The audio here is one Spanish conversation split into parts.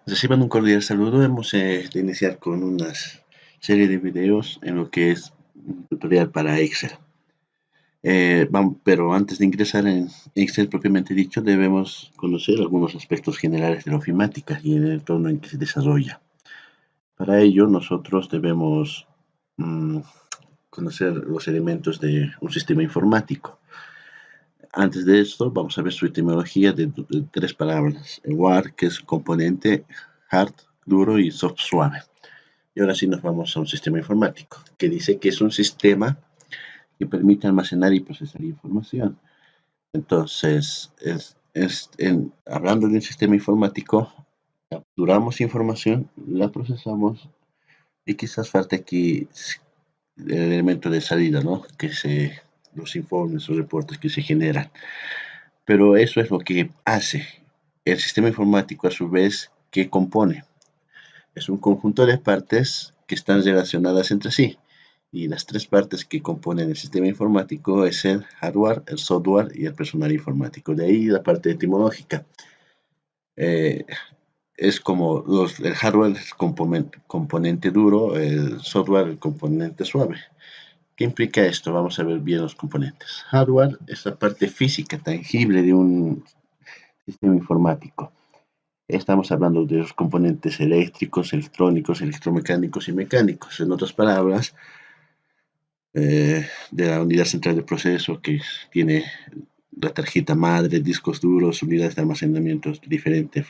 Reciban un cordial saludo. Hemos de iniciar con una serie de videos en lo que es un tutorial para Excel. Pero antes de ingresar en Excel propiamente dicho, debemos conocer algunos aspectos generales de la ofimática y el entorno en que se desarrolla. Para ello, nosotros debemos mm, conocer los elementos de un sistema informático. Antes de esto, vamos a ver su etimología de tres palabras. War, que es componente, hard, duro y soft, suave. Y ahora sí nos vamos a un sistema informático, que dice que es un sistema que permite almacenar y procesar información. Entonces, hablando de un sistema informático, capturamos información, la procesamos y quizás falte aquí el elemento de salida, ¿no? Los informes o reportes que se generan. Pero eso es lo que hace el sistema informático a su vez que compone. Es un conjunto de partes que están relacionadas entre sí. Y las tres partes que componen el sistema informático es el hardware, el software y el personal informático. De ahí la parte etimológica. Eh, es como el hardware es el componente duro, el software el componente suave. ¿Qué implica esto? Vamos a ver bien los componentes. Hardware es la parte física, tangible de un sistema informático. Estamos hablando de los componentes eléctricos, electrónicos, electromecánicos y mecánicos. En otras palabras, de la unidad central de proceso que tiene la tarjeta madre, discos duros, unidades de almacenamiento de diferente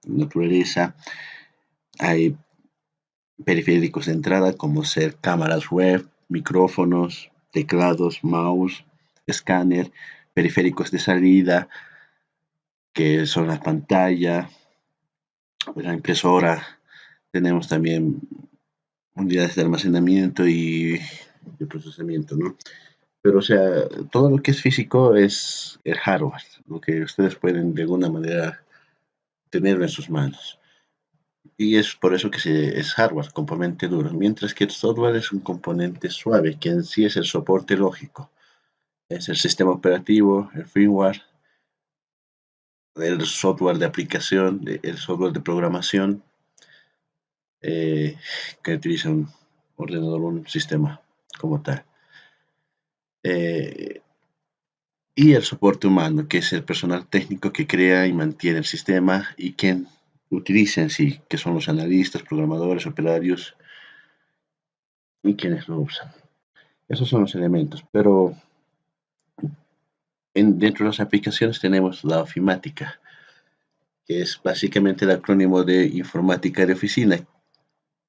naturaleza. Hay periféricos de entrada como ser cámaras web, micrófonos, teclados, mouse, escáner, periféricos de salida que son la pantalla, la impresora. Tenemos también unidades de almacenamiento y de procesamiento, ¿no? Pero, o sea, todo lo que es físico es el hardware, lo que ustedes pueden de alguna manera tenerlo en sus manos. Y es por eso que es hardware, componente duro, mientras que el software es un componente suave, que en sí es el soporte lógico. Es el sistema operativo, el firmware, el software de aplicación, el software de programación, que utiliza un ordenador, un sistema como tal. Eh, y el soporte humano, que es el personal técnico que crea y mantiene el sistema y quien utiliza en sí, que son los analistas, programadores, operarios y quienes lo usan. Esos son los elementos, pero dentro de las aplicaciones tenemos la ofimática, que es básicamente el acrónimo de informática de oficina,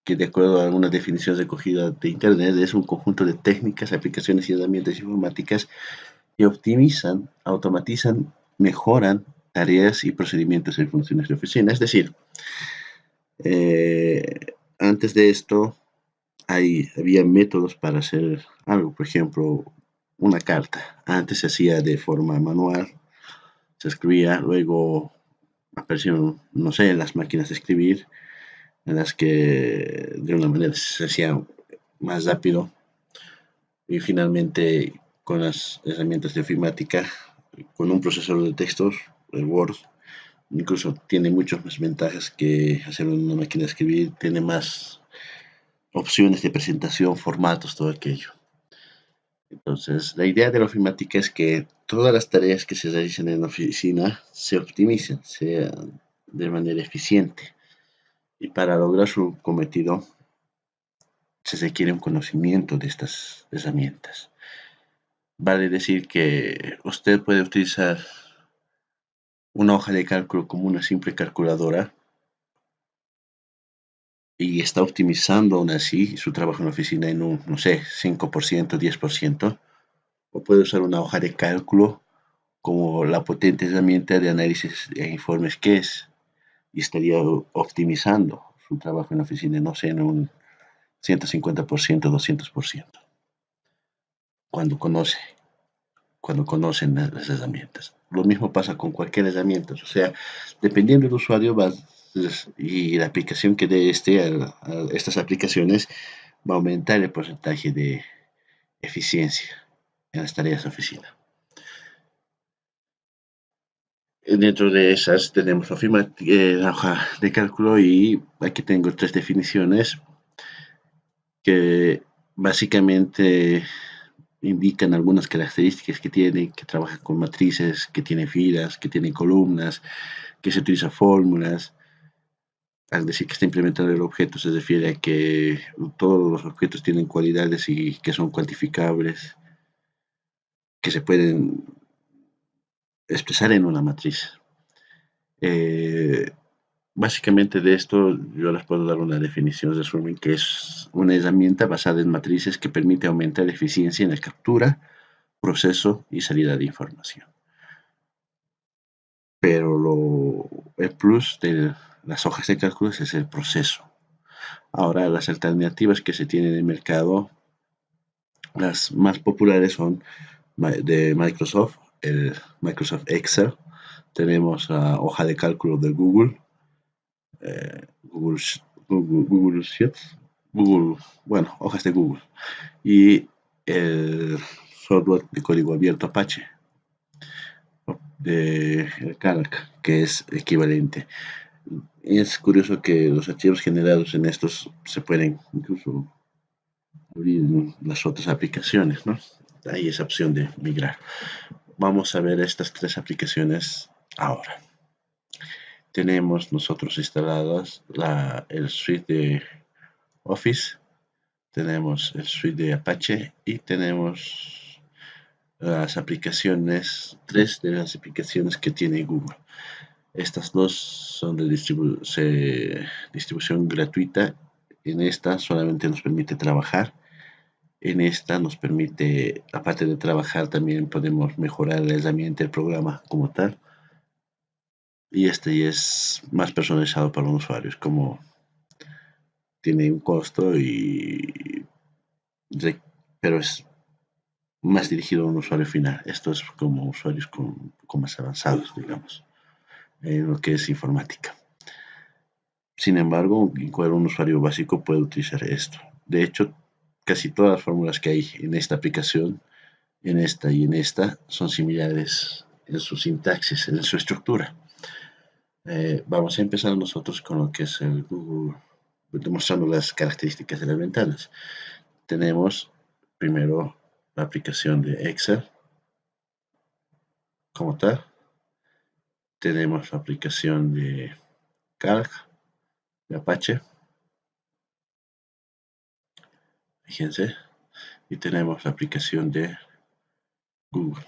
que de acuerdo a una definición recogida de Internet es un conjunto de técnicas, aplicaciones y herramientas informáticas que optimizan, automatizan, mejoran tareas y procedimientos en funciones de oficina. Es decir, antes de esto había métodos para hacer algo, por ejemplo, una carta. Antes se hacía de forma manual, se escribía, luego aparecieron, no sé, las máquinas de escribir, en las que de una manera se hacía más rápido y finalmente con las herramientas de ofimática, con un procesador de textos, el Word, incluso tiene muchas más ventajas que hacerlo en una máquina de escribir, tiene más opciones de presentación, formatos, todo aquello. Entonces, la idea de la ofimática es que todas las tareas que se realicen en la oficina se optimicen, sean de manera eficiente. Y para lograr su cometido se requiere un conocimiento de estas herramientas. Vale decir que usted puede utilizar una hoja de cálculo como una simple calculadora y está optimizando aún así su trabajo en la oficina en un, no sé, 5%, 10%, o puede usar una hoja de cálculo como la potente herramienta de análisis e informes que es, y estaría optimizando su trabajo en la oficina, no sé, en un 150%, 200%, cuando conoce, cuando conocen las herramientas. Lo mismo pasa con cualquier herramienta, o sea, dependiendo del usuario y la aplicación que dé a estas aplicaciones, va a aumentar el porcentaje de eficiencia en las tareas de oficina. Dentro de esas tenemos la hoja de cálculo y aquí tengo tres definiciones que básicamente indican algunas características que tiene, que trabaja con matrices, que tiene filas, que tiene columnas, que se utiliza fórmulas. Al decir que está implementado el objeto se refiere a que todos los objetos tienen cualidades y que son cuantificables, que se pueden expresar en una matriz. Eh, Básicamente de esto yo les puedo dar una definición resumen que es una herramienta basada en matrices que permite aumentar la eficiencia en la captura, proceso y salida de información. Pero el plus de las hojas de cálculos es el proceso. Ahora las alternativas que se tienen en el mercado, las más populares son de Microsoft, el Microsoft Excel, tenemos la hoja de cálculo de Google, Google, Google Sheets, Google, bueno, hojas de Google, y el software de código abierto Apache, de Calc, que es equivalente. Es curioso que los archivos generados en estos se pueden incluso abrir en las otras aplicaciones, ¿no? Hay esa opción de migrar. Vamos a ver estas tres aplicaciones ahora. Tenemos nosotros instaladas el suite de Office, tenemos el suite de Apache y tenemos las aplicaciones, tres de las aplicaciones que tiene Google. Estas dos son de distribución gratuita. En esta solamente nos permite trabajar. En esta nos permite, aparte de trabajar, también podemos mejorar la herramienta, el programa como tal. Y este ya es más personalizado para los usuarios, como tiene un costo pero es más dirigido a un usuario final. Esto es como usuarios con más avanzados, digamos, en lo que es informática. Sin embargo, un usuario básico puede utilizar esto. De hecho, casi todas las fórmulas que hay en esta aplicación, en esta y en esta, son similares en su sintaxis, en su estructura. Vamos a empezar nosotros con lo que es el Google, demostrando las características de las ventanas. Tenemos primero la aplicación de Excel como tal. Tenemos la aplicación de Calc, de Apache. Fíjense. Y tenemos la aplicación de Google.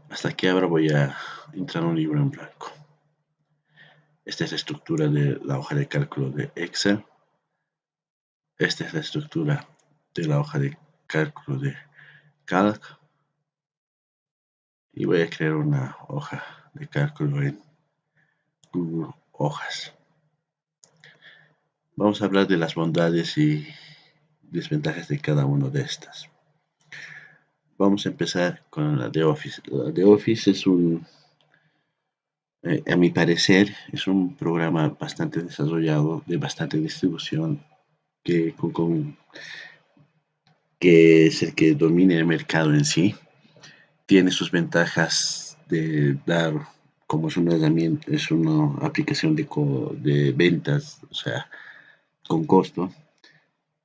Hasta aquí ahora voy a entrar a un libro en blanco. Esta es la estructura de la hoja de cálculo de Excel. Esta es la estructura de la hoja de cálculo de Calc. Y voy a crear una hoja de cálculo en Google Hojas. Vamos a hablar de las bondades y desventajas de cada una de estas. Vamos a empezar con la de Office. La de Office es a mi parecer, es un programa bastante desarrollado, de bastante distribución, que es el que domina el mercado en sí. Tiene sus ventajas de dar, como es una herramienta, es una aplicación de ventas, o sea, con costo,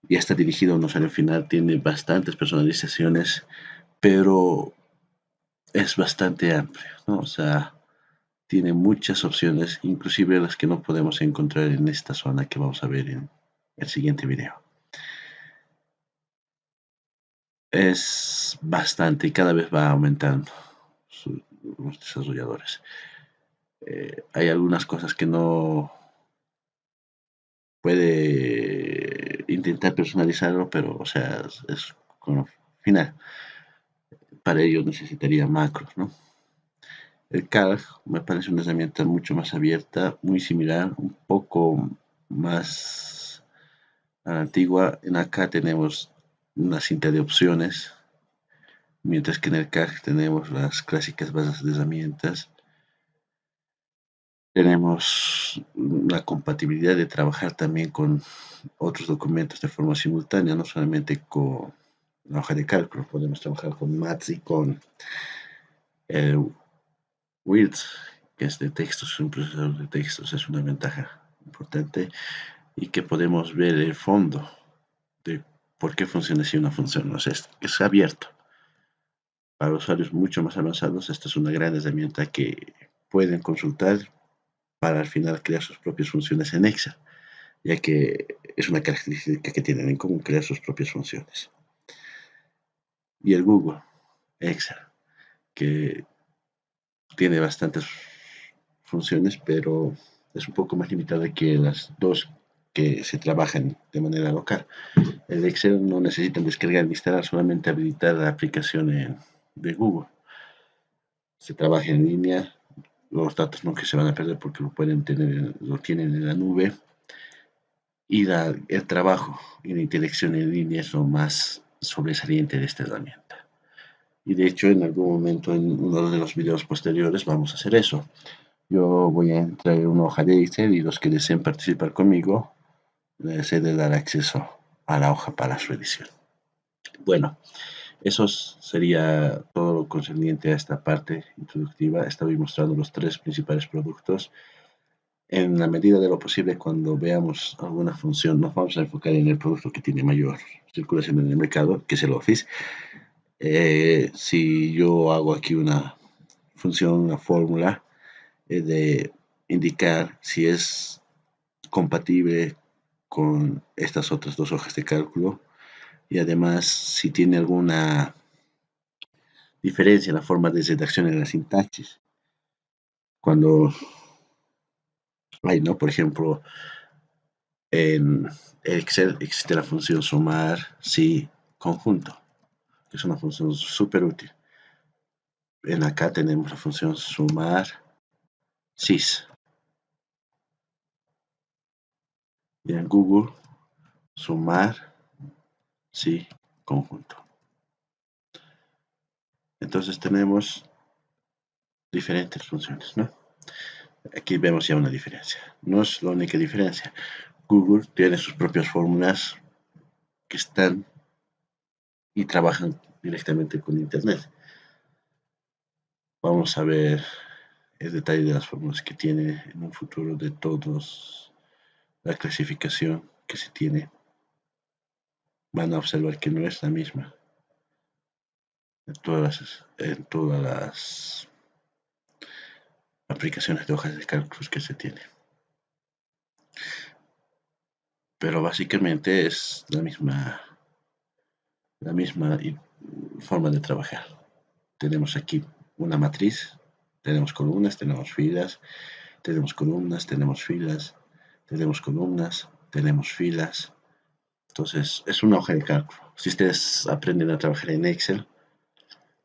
ya está dirigido a un usuario final, tiene bastantes personalizaciones, pero es bastante amplio, ¿no? O sea, tiene muchas opciones, inclusive las que no podemos encontrar en esta zona que vamos a ver en el siguiente video. Es bastante y cada vez va aumentando los desarrolladores. Hay algunas cosas que no puede intentar personalizarlo, pero o sea, es como final. Para ello necesitaría macros, ¿no? El CAG me parece una herramienta mucho más abierta, muy similar, un poco más a la antigua. En acá tenemos una cinta de opciones, mientras que en el CAG tenemos las clásicas bases de herramientas. Tenemos la compatibilidad de trabajar también con otros documentos de forma simultánea, no solamente con la hoja de cálculo, podemos trabajar con Maths y con WIRDS, que es de textos, un procesador de textos, es una ventaja importante y que podemos ver el fondo de por qué funciona así una función. O sea, es abierto. Para usuarios mucho más avanzados, esta es una gran herramienta que pueden consultar para al final crear sus propias funciones en Excel, ya que es una característica que tienen en común, crear sus propias funciones. Y el Google Excel, que tiene bastantes funciones, pero es un poco más limitada que las dos que se trabajan de manera local. El Excel no necesitan descargar ni instalar, solamente habilitar la aplicación de Google. Se trabaja en línea, los datos nunca se van a perder porque lo tienen en la nube y el trabajo y la interacción en línea es lo más sobresaliente de esta herramienta. Y de hecho, en algún momento en uno de los videos posteriores vamos a hacer eso. Yo voy a entrar en una hoja de Excel y los que deseen participar conmigo les he de dar acceso a la hoja para su edición. Bueno, eso sería todo lo concerniente a esta parte introductiva. Estaba mostrando los tres principales productos. En la medida de lo posible, cuando veamos alguna función, nos vamos a enfocar en el producto que tiene mayor circulación en el mercado, que es el Office. Si yo hago aquí una función, una fórmula, de indicar si es compatible con estas otras dos hojas de cálculo y además si tiene alguna diferencia en la forma de redacción en la sintaxis. Cuando hay, ¿no? Por ejemplo, en Excel existe la función sumar si conjunto, que es una función súper útil. En acá tenemos la función sumar sis. Y en Google, sumar si conjunto. Entonces tenemos diferentes funciones, ¿no? Aquí vemos ya una diferencia. No es la única diferencia. Google tiene sus propias fórmulas que están y trabajan directamente con Internet. Vamos a ver el detalle de las fórmulas que tiene en un futuro de todos, la clasificación que se tiene. Van a observar que no es la misma en todas las aplicaciones de hojas de cálculos que se tiene. Pero básicamente es la misma forma de trabajar. Tenemos aquí una matriz, tenemos columnas, tenemos filas, tenemos columnas, tenemos filas, tenemos columnas, tenemos filas. Entonces, es una hoja de cálculo. Si ustedes aprenden a trabajar en Excel,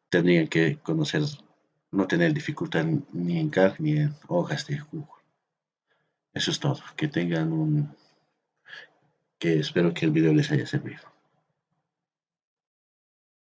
tendrían que conocer, no tener dificultad ni en CAD ni en hojas de Google. Eso es todo. Que espero que el video les haya servido.